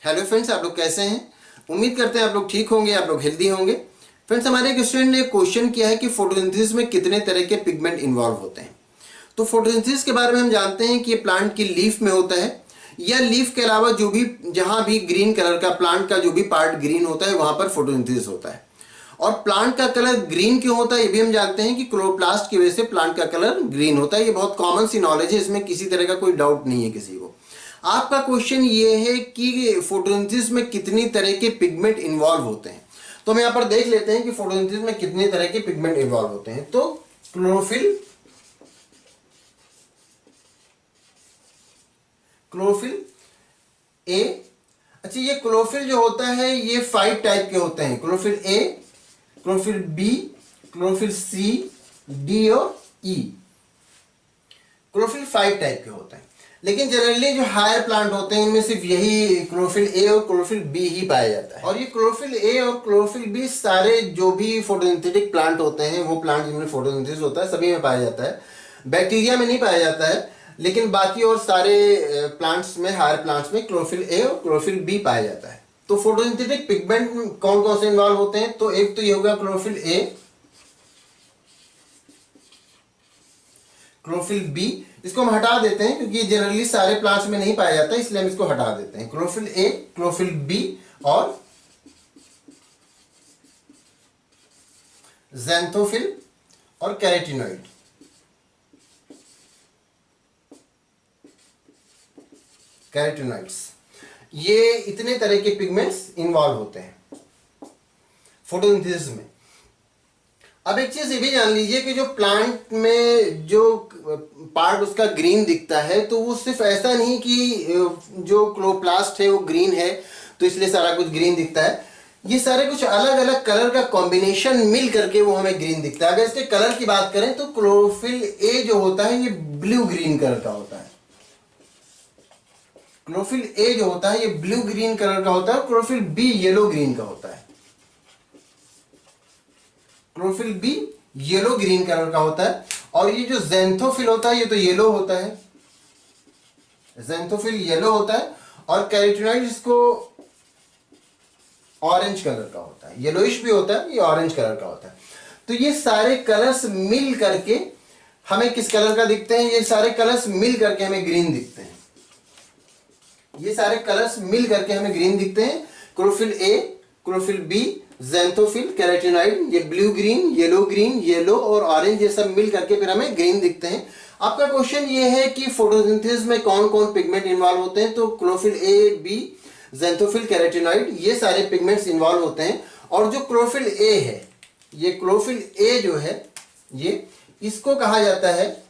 Hello friends, आप लोग कैसे हैं? उम्मीद करते हैं आप लोग ठीक होंगे, आप लोग हेल्दी होंगे। फ्रेंड्स, हमारे एक स्टूडेंट ने क्वेश्चन किया है कि फोटोसिंथेसिस में कितने तरह के पिगमेंट इन्वॉल्व होते हैं। तो फोटोसिंथेसिस के बारे में हम जानते हैं कि ये प्लांट की लीफ में होता है, या लीफ के अलावा जो भी जहां भी ग्रीन कलर का प्लांट का जो भी पार्ट ग्रीन होता है वहां पर फोटोसिंथेसिस होता है। और प्लांट का कलर ग्रीन क्यों होता है ये भी हम जानते हैं कि क्लोरोप्लास्ट की वजह से प्लांट का कलर ग्रीन होता है। ये बहुत कॉमन सी नॉलेज है, इसमें किसी तरह का कोई डाउट नहीं है किसी को। आपका क्वेश्चन ये है कि फोटोसिंथेसिस में कितनी तरह के पिगमेंट इन्वॉल्व होते हैं। तो हम यहां पर देख लेते हैं कि फोटोसिंथेसिस में कितने तरह के पिगमेंट इन्वॉल्व होते हैं। तो क्लोरोफिल क्लोरोफिल ए। अच्छा, ये क्लोरोफिल जो होता है ये 5 टाइप के होते हैं। Chlorophyll a, chlorophyll b, chlorophyll c, d और ई। क्लोरोफिल 5 टाइप के होते हैं, लेकिन जनरली जो हायर प्लांट होते हैं इनमें सिर्फ यही क्लोरोफिल ए और क्लोरोफिल बी ही पाया जाता है। और ये क्लोरोफिल ए और क्लोरोफिल बी सारे जो भी फोटोसिंथेटिक प्लांट होते हैं, वो प्लांट जिनमें फोटोसिंथेसिस होता है सभी में पाया जाता है। बैक्टीरिया में नहीं पाया जाता है, लेकिन बाकी और सारे प्लांट्स में, हायर प्लांट्स में क्लोरोफिल ए और क्लोरोफिल बी पाया जाता है। तो फोटोसिंथेटिक पिगमेंट कौन कौन से इन्वॉल्व होते हैं? तो एक तो ये होगा क्लोरोफिल ए, क्लोरोफिल बी। इसको हम हटा देते हैं क्योंकि जनरली सारे प्लांट्स में नहीं पाया जाता है, इसलिए हम इसको हटा देते हैं। क्लोरोफिल ए, क्लोरोफिल बी और ज़ैंथोफिल और कैरोटीनॉइड। कैरोटीनॉइड्स, ये इतने तरह के पिगमेंट्स इन्वॉल्व होते हैं फोटोसिंथेसिस में। अब एक चीज ये भी जान लीजिए कि जो प्लांट में जो पार्ट उसका ग्रीन दिखता है, तो वो सिर्फ ऐसा नहीं कि जो क्लोरोप्लास्ट है वो ग्रीन है तो इसलिए सारा कुछ ग्रीन दिखता है। ये सारे कुछ अलग अलग कलर का कॉम्बिनेशन मिल करके वो हमें ग्रीन दिखता है। अगर इसके कलर की बात करें तो क्लोरोफिल ए जो होता है ये ब्लू ग्रीन कलर का होता है। क्लोरोफिल ए जो होता है ये ब्लू ग्रीन कलर का होता है। क्लोरोफिल बी येलो ग्रीन का होता है। Chlorophyll b yellow green colour का होता है। और ये जो ज़ैंथोफिल होता है ये तो येलो होता है, ज़ैंथोफिल येलो होता है। और कैरोटीनॉइड इसको ऑरेंज कलर का होता है, येलोइश भी होता है, ये ऑरेंज कलर का होता है। तो ये सारे कलर्स मिल करके हमें किस कलर का दिखते हैं? ये सारे कलर्स मिल करके हमें ग्रीन दिखते हैं। ये सारे कलर्स मिल करके हमें ग्रीन दिखते हैं। Chlorophyll a, chlorophyll B, xanthophyll, carotenoid, ये ब्लू ग्रीन, येलो और ऑरेंज, ये सब मिल करके फिर हमें ग्रीन दिखते हैं। आपका क्वेश्चन ये है कि फोटोसिंथेसिस में कौन कौन पिगमेंट इन्वॉल्व होते हैं? तो chlorophyll A, B, xanthophyll, carotenoid, ये सारे पिगमेंट्स इन्वॉल्व होते हैं। और जो क्लोरोफिल ए है, ये क्लोरोफिल ए जो है ये, इसको कहा जाता है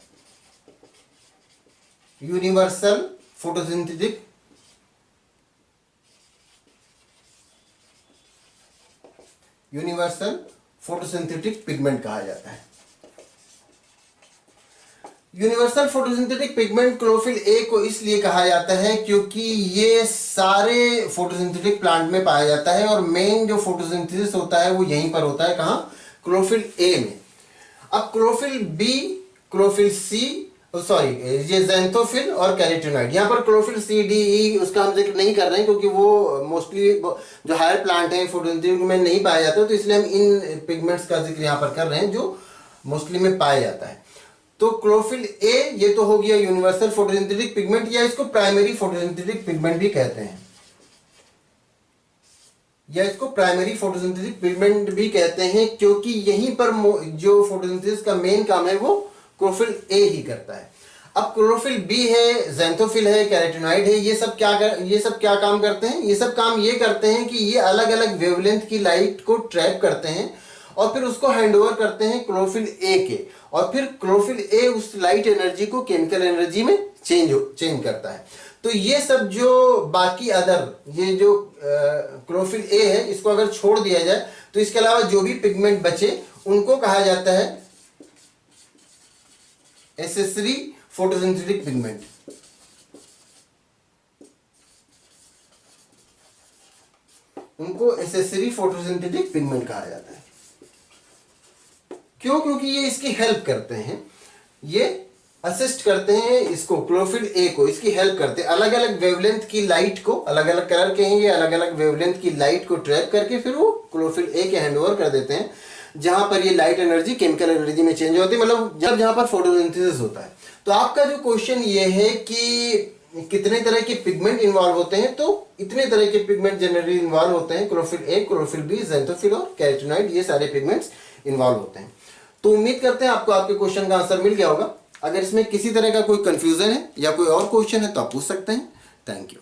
यूनिवर्सल फोटोसिंथेटिक पिगमेंट कहा जाता है। Universal photosynthetic pigment chlorophyll A को इसलिए कहा जाता है क्योंकि ये सारे फोटोसिंथेटिक प्लांट में पाया जाता है और मेन जो फोटोसिंथेसिस होता है वो यहीं पर होता है। कहां? क्लोरोफिल ए में। अब chlorophyll b, chlorophyll c, sorry, ये ज़ैंथोफिल और कैरोटीनॉइड, यहाँ पर क्लोरोफिल सी, डी, ई उसका हम जिक्र नहीं कर रहे हैं क्योंकि वो मोस्टली जो हायर प्लांट है फोटोसिंथेसिस में नहीं पाया जाता, तो इसलिए हम इन पिगमेंट्स का जिक्र यहाँ पर कर रहे हैं जो मोस्टली में पाया जाता है। तो क्लोरोफिल ए ये तो हो गया यूनिवर्सल फोटोसिंथेटिक पिगमेंट, या इसको प्राइमरी फोटोसिंथेटिक पिगमेंट भी कहते हैं, या इसको प्राइमरी फोटोसिंथेटिक पिगमेंट भी कहते हैं क्योंकि यहीं पर जो फोटोसिंथेसिस का मेन काम है वो क्लोरोफिल ए ही करता है। अब क्लोरोफिल बी है, ज़ैंथोफिल है, कैरोटीनॉइड है, ये सब क्या काम करते हैं? ये सब काम ये करते हैं कि ये अलग अलग वेवलेंथ की लाइट को ट्रैप करते हैं और फिर उसको हैंडओवर करते हैं क्लोरोफिल ए के, और फिर क्लोरोफिल ए उस लाइट एनर्जी को केमिकल एनर्जी में चेंज करता है। तो ये सब जो बाकी अदर, ये जो क्लोरोफिल ए है, इसको अगर छोड़ दिया जाए तो इसके अलावा जो भी पिगमेंट बचे उनको कहा जाता है एसेसरी फोटोसिंथेटिक पिगमेंट। उनको एसेसरी फोटोसिंथेटिक पिगमेंट कहा जाता है। क्यों? क्योंकि ये इसकी हेल्प करते हैं। ये असिस्ट करते हैं इसको क्लोरोफिल ए को, इसकी हेल्प करते हैं अलग अलग वेवलेंथ की लाइट को, अलग अलग कलर के हैं ये, अलग अलग वेवलेंथ की लाइट को ट्रैप करके फिर वो क्लोरोफिल ए के हैंड ओवर कर देते हैं, जहां पर ये लाइट एनर्जी केमिकल एनर्जी में चेंज होती है, मतलब जहां पर फोटोसिंथेसिस होता है। तो आपका जो क्वेश्चन ये है कि कितने तरह के पिगमेंट इन्वॉल्व होते हैं, तो इतने तरह के पिगमेंट जनरली इन्वॉल्व होते हैं, chlorophyll a, chlorophyll B, xanthophyll और कैरोटीनॉइड, ये सारे पिगमेंट्स इन्वॉल्व होते हैं। तो उम्मीद करते हैं आपको आपके क्वेश्चन का आंसर मिल गया होगा। अगर इसमें किसी तरह का कोई कंफ्यूजन है या कोई और क्वेश्चन है तो आप पूछ सकते हैं। Thank you.